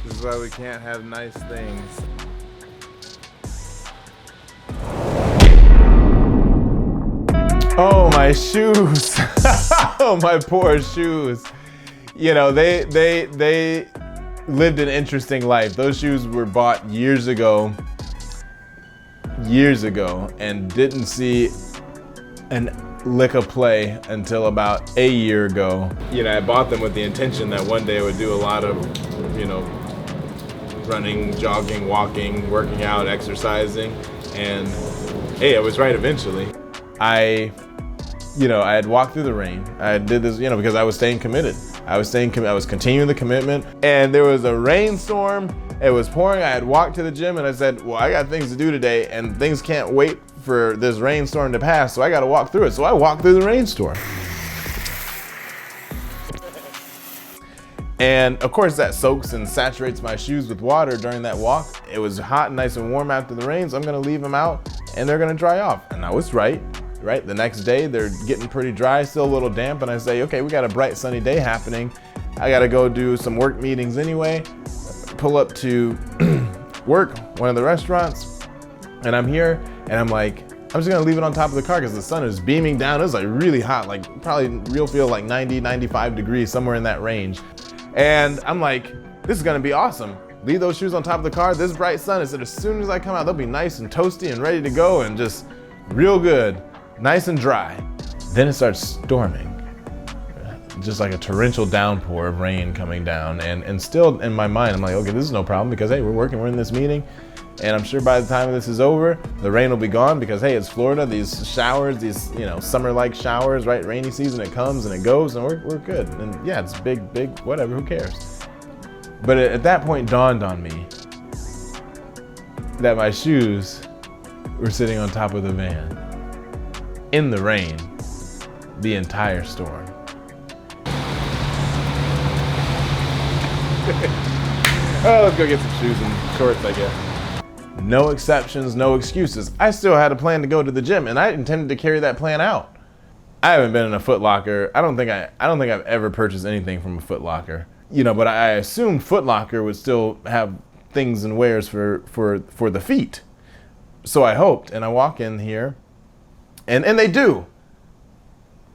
This is why we can't have nice things. Oh, my shoes. Oh, my poor shoes. You know, they lived an interesting life. Those shoes were bought years ago, and didn't see an lick of play until about a year ago. You know, I bought them with the intention that one day I would do a lot of, you know, running, jogging, walking, working out, exercising, and hey, I was right eventually. I had walked through the rain. I did this, you know, because I was staying committed. I was continuing the commitment, and there was a rainstorm. It was pouring. I had walked to the gym, and I said, well, I got things to do today, and things can't wait for this rainstorm to pass, so I got to walk through it. So I walked through the rainstorm. And of course that soaks and saturates my shoes with water during that walk. It was hot and nice and warm after the rain, so I'm gonna leave them out and they're gonna dry off. And I was right? The next day they're getting pretty dry, still a little damp, and I say, okay, we got a bright sunny day happening. I gotta go do some work meetings anyway, pull up to work, one of the restaurants, and I'm here and I'm like, I'm just gonna leave it on top of the car because the sun is beaming down. It was like really hot, like probably real feel like 90, 95 degrees, somewhere in that range. And I'm like, this is gonna be awesome. Leave those shoes on top of the car, this bright sun, is that as soon as I come out, they'll be nice and toasty and ready to go and just real good, nice and dry. Then it starts storming. Just like a torrential downpour of rain coming down. And still in my mind, I'm like, okay, this is no problem because hey, we're in this meeting. And I'm sure by the time this is over, the rain will be gone because hey, it's Florida, these showers, these, you know, summer-like showers, right? Rainy season, it comes and it goes and we're good. And yeah, it's big, whatever, who cares? But at that point dawned on me that my shoes were sitting on top of the van in the rain the entire storm. Oh, let's go get some shoes and shorts, I guess. No exceptions, no excuses. I still had a plan to go to the gym, and I intended to carry that plan out. I haven't been in a Foot Locker. I don't think I've ever purchased anything from a Foot Locker. You know, but I assumed Foot Locker would still have things and wares for the feet. So I hoped, and I walk in here, and they do.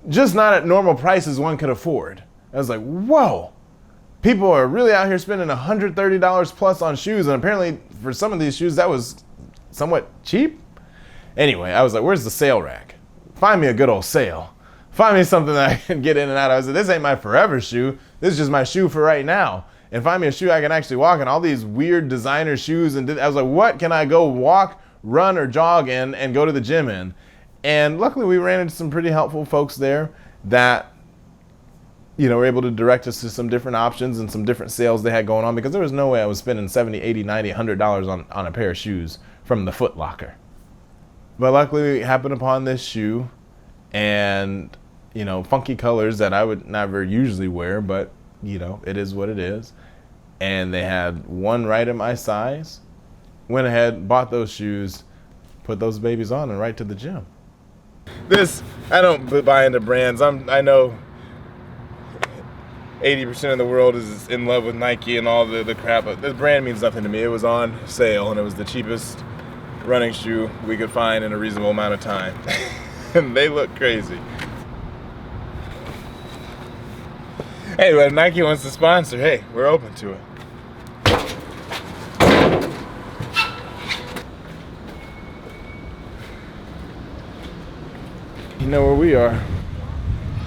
Just not at normal prices one could afford. I was like, whoa. People are really out here spending $130 plus on shoes, and apparently for some of these shoes that was somewhat cheap. Anyway, I was like, where's the sale rack? Find me a good old sale. Find me something that I can get in and out of. I was like, this ain't my forever shoe. This is just my shoe for right now. And find me a shoe I can actually walk in. All these weird designer shoes, and I was like, what can I go walk, run, or jog in and go to the gym in? And luckily we ran into some pretty helpful folks there that, you know, were able to direct us to some different options and some different sales they had going on, because there was no way I was spending $70, $80, $90, $100 on a pair of shoes from the Foot Locker. But luckily we happened upon this shoe, and, you know, funky colors that I would never usually wear, but, you know, it is what it is. And they had one right in my size. Went ahead, bought those shoes, put those babies on, and right to the gym. I don't buy into brands. I know 80% of the world is in love with Nike and all the crap, but this brand means nothing to me. It was on sale, and it was the cheapest running shoe we could find in a reasonable amount of time. And they look crazy. Hey, but if Nike wants to sponsor, hey, we're open to it. You know where we are.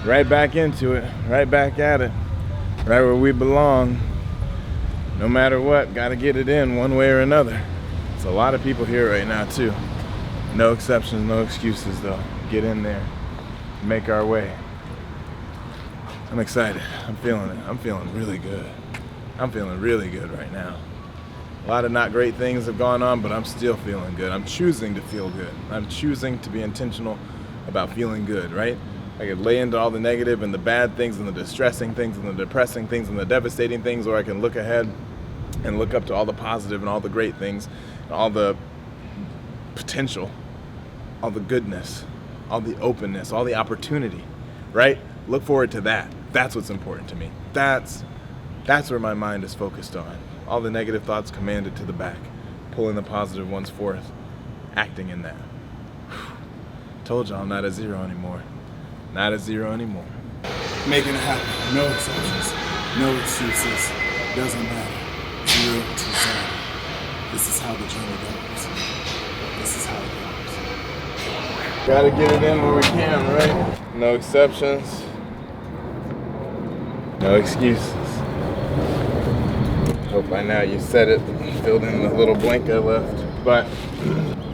Right back into it, right back at it. Right where we belong. No matter what, gotta get it in one way or another. There's a lot of people here right now too. No exceptions, no excuses though. Get in there, make our way. I'm excited, I'm feeling it. I'm feeling really good. I'm feeling really good right now. A lot of not great things have gone on, but I'm still feeling good. I'm choosing to feel good. I'm choosing to be intentional about feeling good, right? I could lay into all the negative and the bad things and the distressing things and the depressing things and the devastating things, or I can look ahead and look up to all the positive and all the great things and all the potential, all the goodness, all the openness, all the opportunity, right? Look forward to that. That's what's important to me. That's where my mind is focused on. All the negative thoughts commanded to the back, pulling the positive ones forth, acting in that. Told y'all I'm not at zero anymore. Not at zero anymore. Making it happen. No exceptions. No excuses. Doesn't matter. 0 to 0. This is how the journey goes. This is how it goes. Gotta get it in where we can, right? No exceptions. No excuses. Hope by now you said it, filled in the little blank I left. But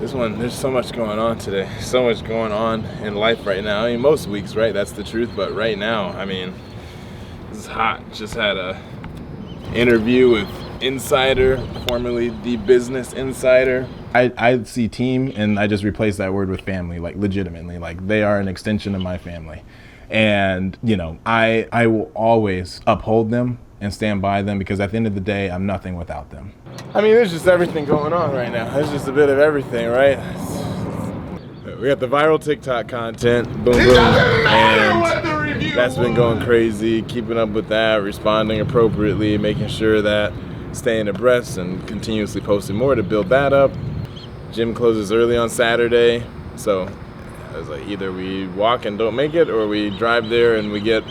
this one, there's so much going on today. So much going on in life right now. I mean, most weeks, right? That's the truth. But right now, I mean, this is hot. Just had a interview with Insider, formerly the Business Insider. I see team, and I just replace that word with family, like legitimately. Like, they are an extension of my family. And, you know, I will always uphold them and stand by them, because at the end of the day, I'm nothing without them. I mean, there's just everything going on right now. There's just a bit of everything, right? We got the viral TikTok content, boom, boom, and that's been going crazy. Keeping up with that, responding appropriately, making sure that staying abreast and continuously posting more to build that up. Gym closes early on Saturday, so I was like, either we walk and don't make it, or we drive there and we get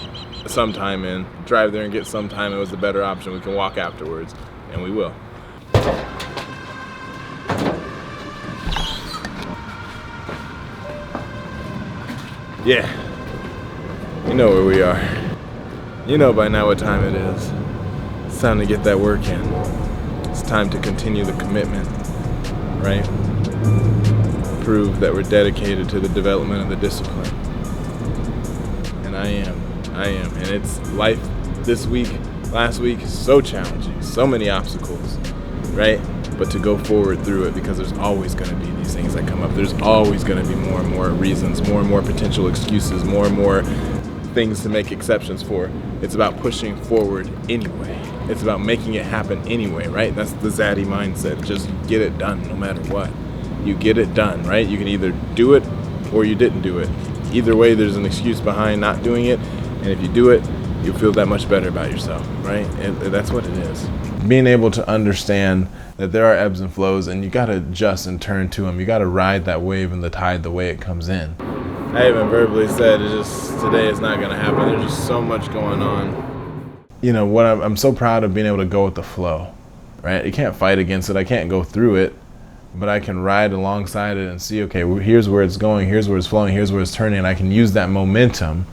some time in. Drive there and get some time. It was the better option. We can walk afterwards, and we will. Yeah, you know where we are. You know by now what time it is. It's time to get that work in. It's time to continue the commitment, right? Prove that we're dedicated to the development of the discipline. And I am. And it's life this week, last week, so challenging, so many obstacles, right? But to go forward through it, because there's always going to be these things that come up. There's always going to be more and more reasons, more and more potential excuses, more and more things to make exceptions for. It's about pushing forward anyway. It's about making it happen anyway, right? That's the ZtoZ mindset. Just get it done no matter what. You get it done, right? You can either do it or you didn't do it. Either way, there's an excuse behind not doing it. And if you do it, you'll feel that much better about yourself, right? And that's what it is. Being able to understand that there are ebbs and flows, and you got to adjust and turn to them. You got to ride that wave and the tide the way it comes in. I even verbally said, it's just today is not going to happen. There's just so much going on. You know, what I'm so proud of being able to go with the flow, right? You can't fight against it. I can't go through it, but I can ride alongside it and see, okay, well, here's where it's going, here's where it's flowing, here's where it's turning, and I can use that momentum,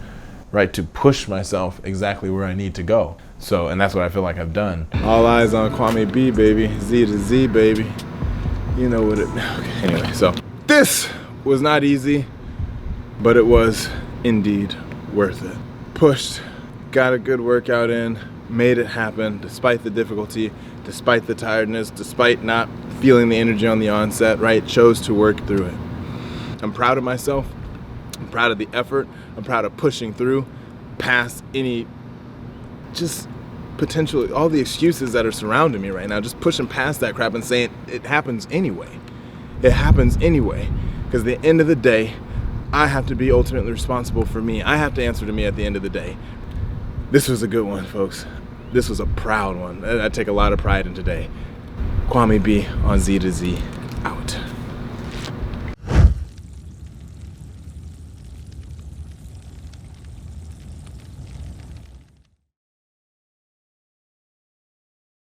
right, to push myself exactly where I need to go. So, and that's what I feel like I've done. All eyes on Kwame B, baby. ZtoZ, baby. You know what it, okay, anyway, so this was not easy, but it was indeed worth it. Pushed, got a good workout in, made it happen, despite the difficulty, despite the tiredness, despite not feeling the energy on the onset, right? Chose to work through it. I'm proud of myself. I'm proud of the effort. I'm proud of pushing through past any just potential, all the excuses that are surrounding me right now, just pushing past that crap and saying it happens anyway. It happens anyway. Because at the end of the day, I have to be ultimately responsible for me. I have to answer to me at the end of the day. This was a good one, folks. This was a proud one. I take a lot of pride in today. Kwame B on ZtoZ, out.